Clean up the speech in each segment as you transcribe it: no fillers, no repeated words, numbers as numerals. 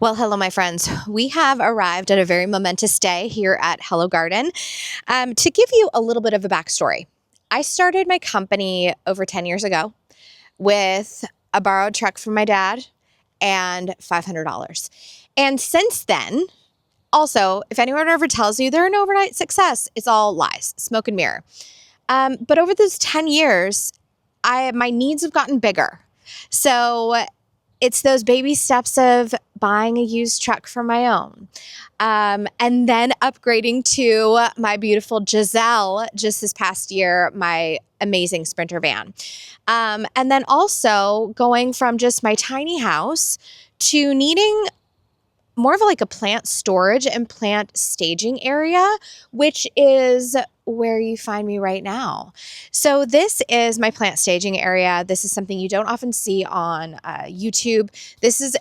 Well, hello, my friends. We have arrived at a very momentous day here at Hello Garden. To give you a little bit of a backstory, I started my company over 10 years ago with a borrowed truck from my dad and $500. And since then, also, if anyone ever tells you they're an overnight success, it's all lies, smoke and mirror. But over those 10 years, my needs have gotten bigger. So it's those baby steps of buying a used truck for my own, and then upgrading to my beautiful Giselle just this past year, my amazing Sprinter van. And then also going from just my tiny house to needing more of like a plant storage and plant staging area, which is where you find me right now. So this is my plant staging area. This is something you don't often see on YouTube.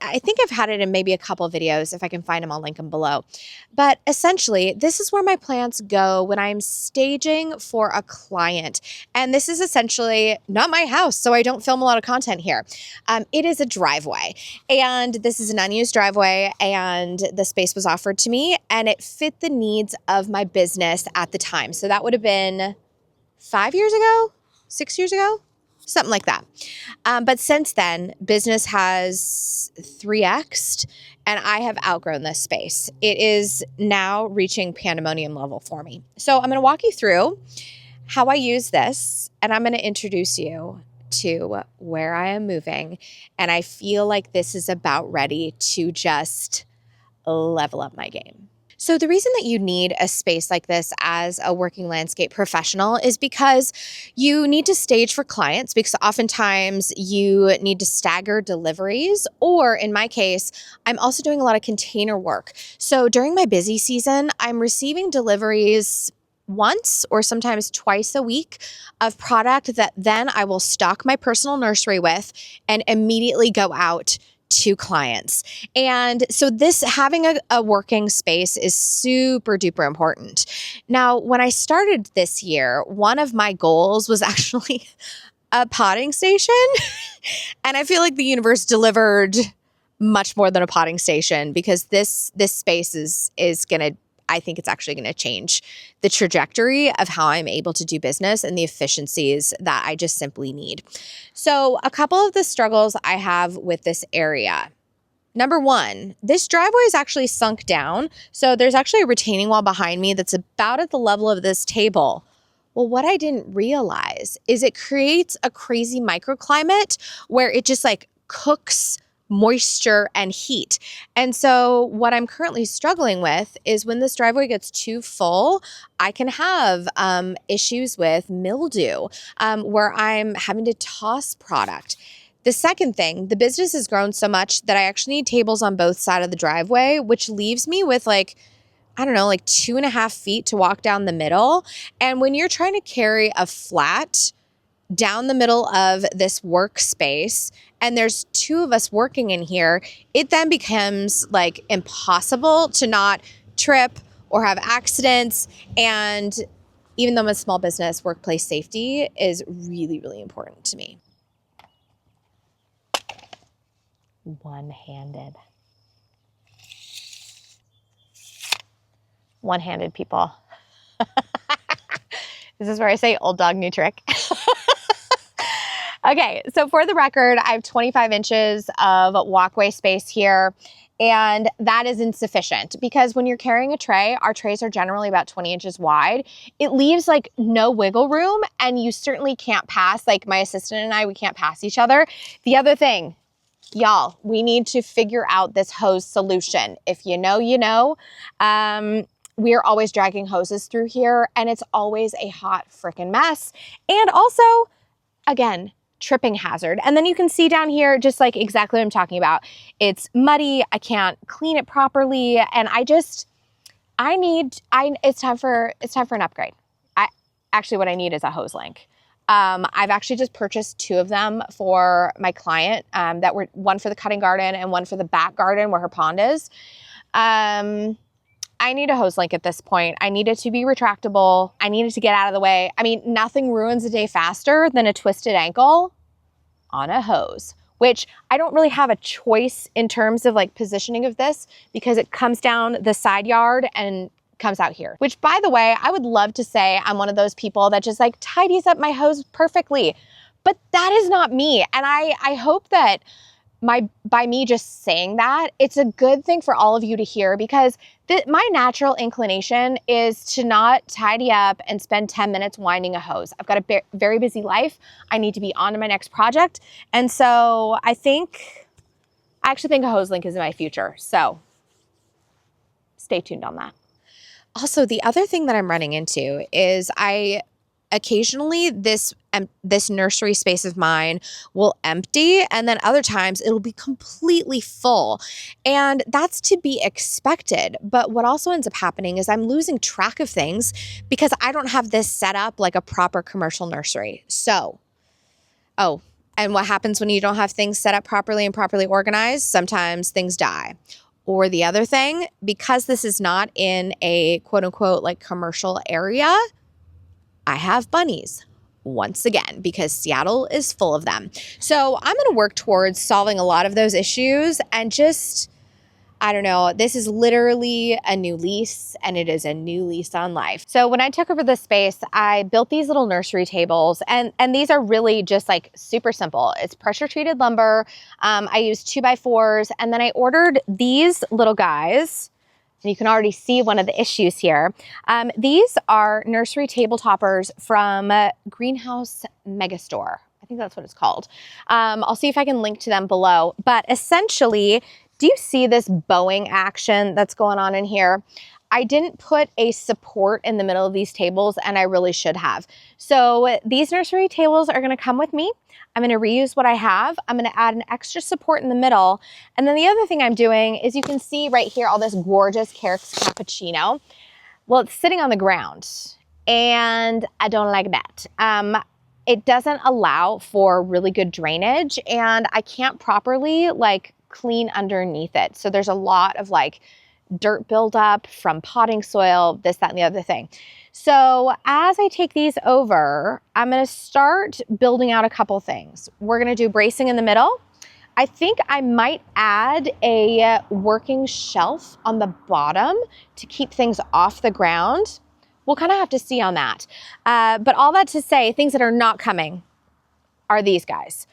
I think I've had it in maybe a couple of videos. If I can find them, I'll link them below. But essentially, this is where my plants go when I'm staging for a client. And this is essentially not my house, so I don't film a lot of content here. It is a driveway, and this is an unused driveway, and the space was offered to me, and it fit the needs of my business at the time. So that would have been 5 years ago, 6 years ago, something like that. But since then, business has 3x'd, and I have outgrown this space. It is now reaching pandemonium level for me. So I'm going to walk you through how I use this, and I'm going to introduce you to where I am moving. And I feel like this is about ready to just level up my game. So the reason that you need a space like this as a working landscape professional is because you need to stage for clients, because oftentimes you need to stagger deliveries, or in my case, I'm also doing a lot of container work. So during my busy season, I'm receiving deliveries once or sometimes twice a week of product that then I will stock my personal nursery with and immediately go out to clients. And so this having a working space is super duper important. Now, when I started this year, one of my goals was actually a potting station. And I feel like the universe delivered much more than a potting station, because this space is going to, I think it's actually going to change the trajectory of how I'm able to do business and the efficiencies that I just simply need. So a couple of the struggles I have with this area. Number one, this driveway is actually sunk down. So there's actually a retaining wall behind me that's about at the level of this table. Well, what I didn't realize is it creates a crazy microclimate where it just like cooks moisture and heat. And so what I'm currently struggling with is when this driveway gets too full, I can have issues with mildew, where I'm having to toss product. The second thing, the business has grown so much that I actually need tables on both sides of the driveway, which leaves me with like 2.5 feet to walk down the middle. And when you're trying to carry a flat down the middle of this workspace, and there's two of us working in here, it then becomes like impossible to not trip or have accidents. And even though I'm a small business, workplace safety is really, really important to me. One-handed people. This is where I say old dog, new trick. Okay, so for the record, I have 25 inches of walkway space here, and that is insufficient because when you're carrying a tray, our trays are generally about 20 inches wide. It leaves like no wiggle room, and you certainly can't pass, like my assistant and I, we can't pass each other. The other thing, y'all, we need to figure out this hose solution. If you know, you know. We are always dragging hoses through here, and it's always a hot freaking mess. And also, again, tripping hazard. And then you can see down here just like exactly what I'm talking about. It's muddy. I can't clean it properly. And it's time for an upgrade. What I need is a hose link. I've actually just purchased 2 of them for my client, that were one for the cutting garden and one for the back garden where her pond is. I need a hose link at this point. I need it to be retractable. I need it to get out of the way. I mean, nothing ruins a day faster than a twisted ankle on a hose, which I don't really have a choice in terms of like positioning of this because it comes down the side yard and comes out here, which by the way, I would love to say I'm one of those people that just like tidies up my hose perfectly, but that is not me. And I hope that by me just saying that, it's a good thing for all of you to hear, because my natural inclination is to not tidy up and spend 10 minutes winding a hose. I've got a very busy life. I need to be on to my next project. And so I actually think a hose link is in my future. So stay tuned on that. Also, the other thing that I'm running into is occasionally this nursery space of mine will empty, and then other times it'll be completely full. And that's to be expected. But what also ends up happening is I'm losing track of things because I don't have this set up like a proper commercial nursery. So, and what happens when you don't have things set up properly and properly organized? Sometimes things die. Or the other thing, because this is not in a quote unquote like commercial area, I have bunnies once again, because Seattle is full of them. So I'm going to work towards solving a lot of those issues and just, I don't know, this is literally a new lease, and it is a new lease on life. So when I took over this space, I built these little nursery tables, and these are really just like super simple. It's pressure treated lumber. I used 2x4s, and then I ordered these little guys. And you can already see one of the issues here. These are nursery table toppers from Greenhouse Megastore. I think that's what it's called. I'll see if I can link to them below. But essentially, do you see this bowing action that's going on in here? I didn't put a support in the middle of these tables, and I really should have. So these nursery tables are gonna come with me. I'm gonna reuse what I have. I'm gonna add an extra support in the middle. And then the other thing I'm doing is, you can see right here all this gorgeous Carrick's cappuccino. Well, it's sitting on the ground, and I don't like that. It doesn't allow for really good drainage, and I can't properly like clean underneath it. So there's a lot of like dirt buildup from potting soil, this, that, and the other thing. So as I take these over, I'm going to start building out a couple things. We're going to do bracing in the middle. I think I might add a working shelf on the bottom to keep things off the ground. We'll kind of have to see on that. But all that to say, things that are not coming are these guys.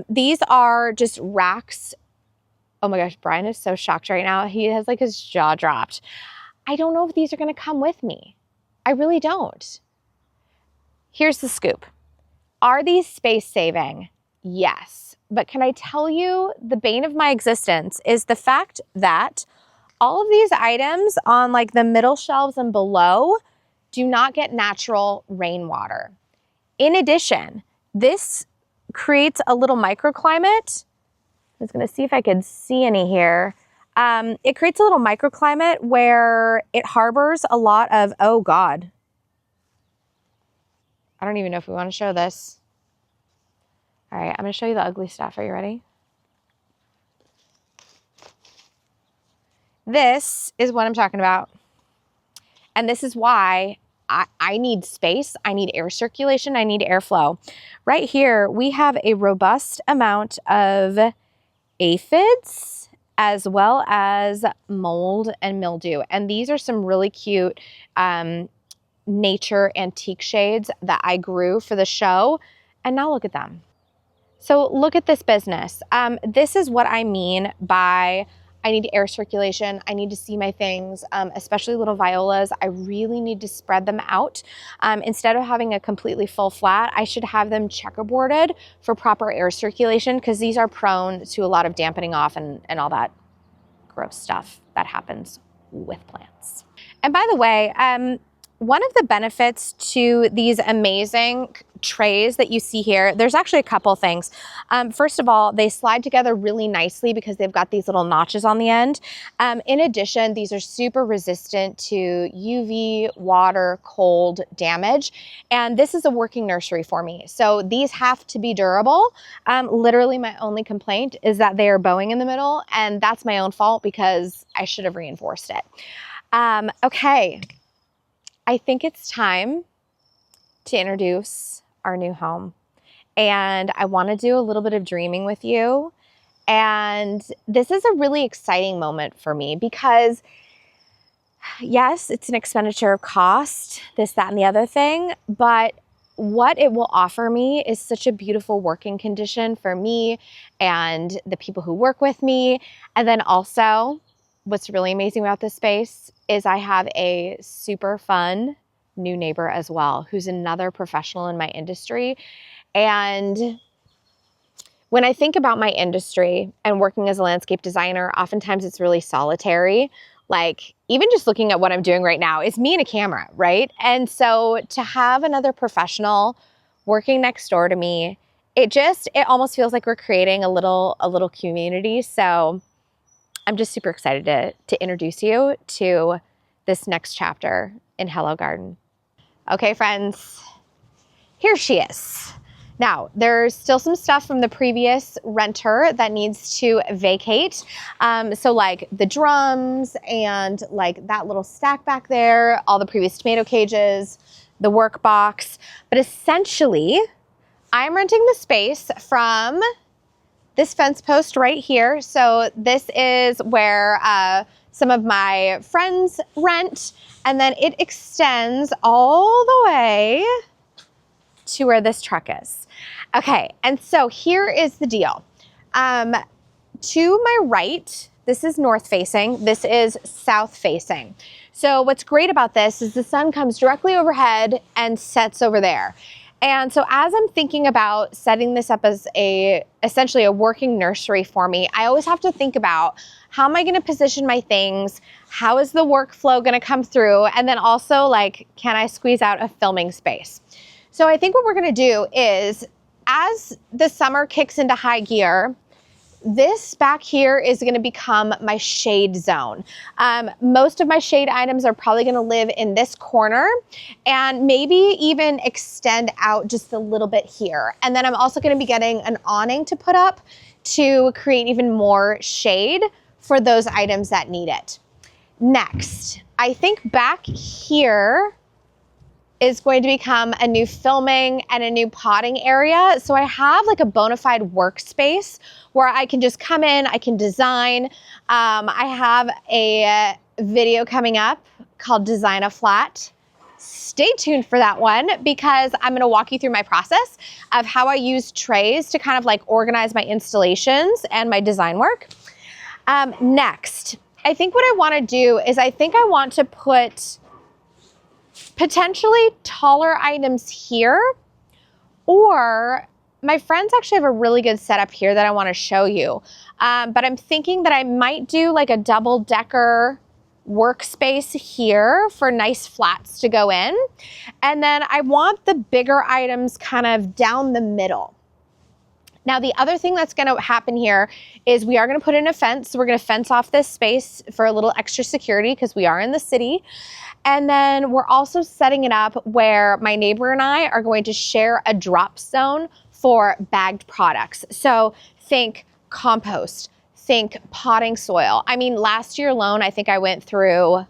These are just racks. Oh my gosh, Brian is so shocked right now. He has like his jaw dropped. I don't know if these are going to come with me. I really don't. Here's the scoop. Are these space saving? Yes. But can I tell you, the bane of my existence is the fact that all of these items on like the middle shelves and below do not get natural rainwater. In addition, this creates a little microclimate. I was going to see if I could see any here. It creates a little microclimate where it harbors a lot of, oh God. I don't even know if we want to show this. All right, I'm going to show you the ugly stuff. Are you ready? This is what I'm talking about. And this is why I need space. I need air circulation. I need airflow. Right here, we have a robust amount of aphids as well as mold and mildew. And these are some really cute nature antique shades that I grew for the show. And now look at them. So look at this business. This is what I mean by I need air circulation. I need to see my things, especially little violas. I really need to spread them out. Instead of having a completely full flat, I should have them checkerboarded for proper air circulation, because these are prone to a lot of dampening off and all that gross stuff that happens with plants. And by the way, one of the benefits to these amazing trays that you see here, there's actually a couple things. First of all, they slide together really nicely because they've got these little notches on the end. In addition, these are super resistant to UV, water, cold damage. And this is a working nursery for me. So these have to be durable. Literally my only complaint is that they are bowing in the middle, and that's my own fault because I should have reinforced it. Okay. I think it's time to introduce our new home. and I want to do a little bit of dreaming with you. And this is a really exciting moment for me because yes, it's an expenditure of cost, this, that, and the other thing, but what it will offer me is such a beautiful working condition for me and the people who work with me. And then also, what's really amazing about this space is I have a super fun new neighbor as well, who's another professional in my industry. And when I think about my industry and working as a landscape designer, oftentimes it's really solitary. Like even just looking at what I'm doing right now, it's me and a camera, right? And so to have another professional working next door to me, it almost feels like we're creating a little community. So I'm just super excited to introduce you to this next chapter in Hello Garden. Okay, friends, here she is. Now, there's still some stuff from the previous renter that needs to vacate. So like the drums and like that little stack back there, all the previous tomato cages, the work box. But essentially, I'm renting the space from this fence post right here. So this is where some of my friends rent, and then it extends all the way to where this truck is. Okay, and so here is the deal. To my right, this is north facing, this is south facing. So what's great about this is the sun comes directly overhead and sets over there. And so as I'm thinking about setting this up as essentially a working nursery for me, I always have to think about how am I gonna position my things? How is the workflow gonna come through? And then also like, can I squeeze out a filming space? So I think what we're gonna do is, as the summer kicks into high gear, this back here is gonna become my shade zone. Most of my shade items are probably gonna live in this corner and maybe even extend out just a little bit here. And then I'm also gonna be getting an awning to put up to create even more shade for those items that need it. Next, I think back here is going to become a new filming and a new potting area. So I have like a bona fide workspace where I can just come in, I can design. I have a video coming up called Design a Flat. Stay tuned for that one because I'm gonna walk you through my process of how I use trays to kind of like organize my installations and my design work. Next, I think what I wanna do is I think I want to put potentially taller items here, or my friends actually have a really good setup here that I want to show you. But I'm thinking that I might do like a double-decker workspace here for nice flats to go in. And then I want the bigger items kind of down the middle. Now, the other thing that's gonna happen here is we are gonna put in a fence. So we're gonna fence off this space for a little extra security because we are in the city. And then we're also setting it up where my neighbor and I are going to share a drop zone for bagged products. So think compost, think potting soil. I mean, last year alone, I think I went through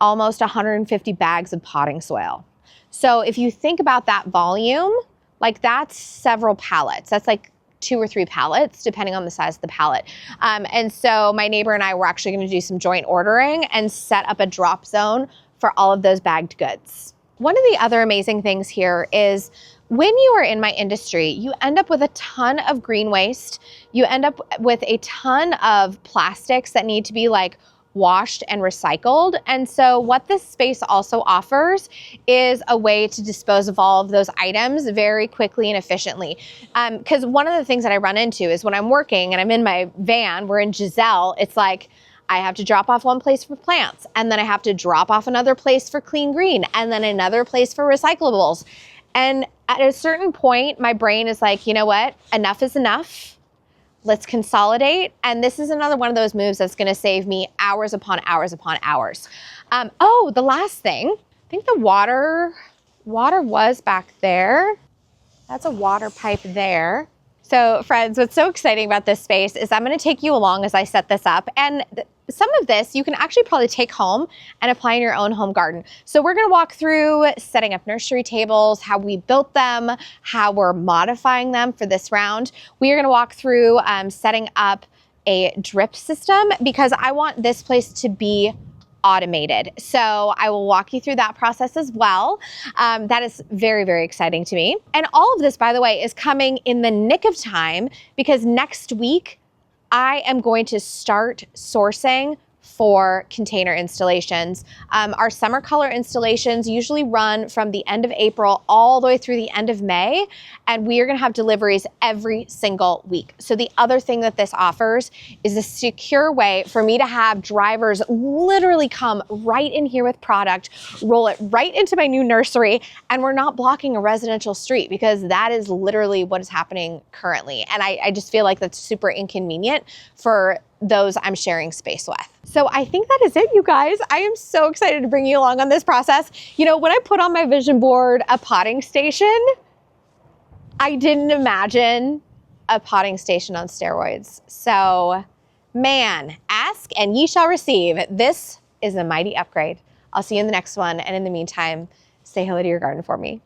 almost 150 bags of potting soil. So if you think about that volume, like that's several pallets. That's like 2 or 3 pallets, depending on the size of the pallet. And so my neighbor and I were actually gonna do some joint ordering and set up a drop zone for all of those bagged goods. One of the other amazing things here is when you are in my industry, you end up with a ton of green waste. You end up with a ton of plastics that need to be like washed and recycled. And so what this space also offers is a way to dispose of all of those items very quickly and efficiently. Because one of the things that I run into is when I'm working and I'm in my van, we're in Giselle, it's like, I have to drop off one place for plants, and then I have to drop off another place for clean green, and then another place for recyclables. And at a certain point, my brain is like, you know what? Enough is enough. Let's consolidate. And this is another one of those moves that's gonna save me hours upon hours upon hours. Oh, the last thing, I think the water was back there. That's a water pipe there. So friends, what's so exciting about this space is I'm going to take you along as I set this up, and some of this you can actually probably take home and apply in your own home garden. So we're going to walk through setting up nursery tables, how we built them, how we're modifying them for this round. We are going to walk through setting up a drip system because I want this place to be automated. So I will walk you through that process as well. That is very, very exciting to me. And all of this, by the way, is coming in the nick of time because next week I am going to start sourcing for container installations. Our summer color installations usually run from the end of April all the way through the end of May, and we are gonna have deliveries every single week. So the other thing that this offers is a secure way for me to have drivers literally come right in here with product, roll it right into my new nursery, and we're not blocking a residential street because that is literally what is happening currently. And I just feel like that's super inconvenient for those I'm sharing space with. So I think that is it, you guys. I am so excited to bring you along on this process. You know, when I put on my vision board a potting station, I didn't imagine a potting station on steroids. So man, ask and ye shall receive. This is a mighty upgrade. I'll see you in the next one. And in the meantime, say hello to your garden for me.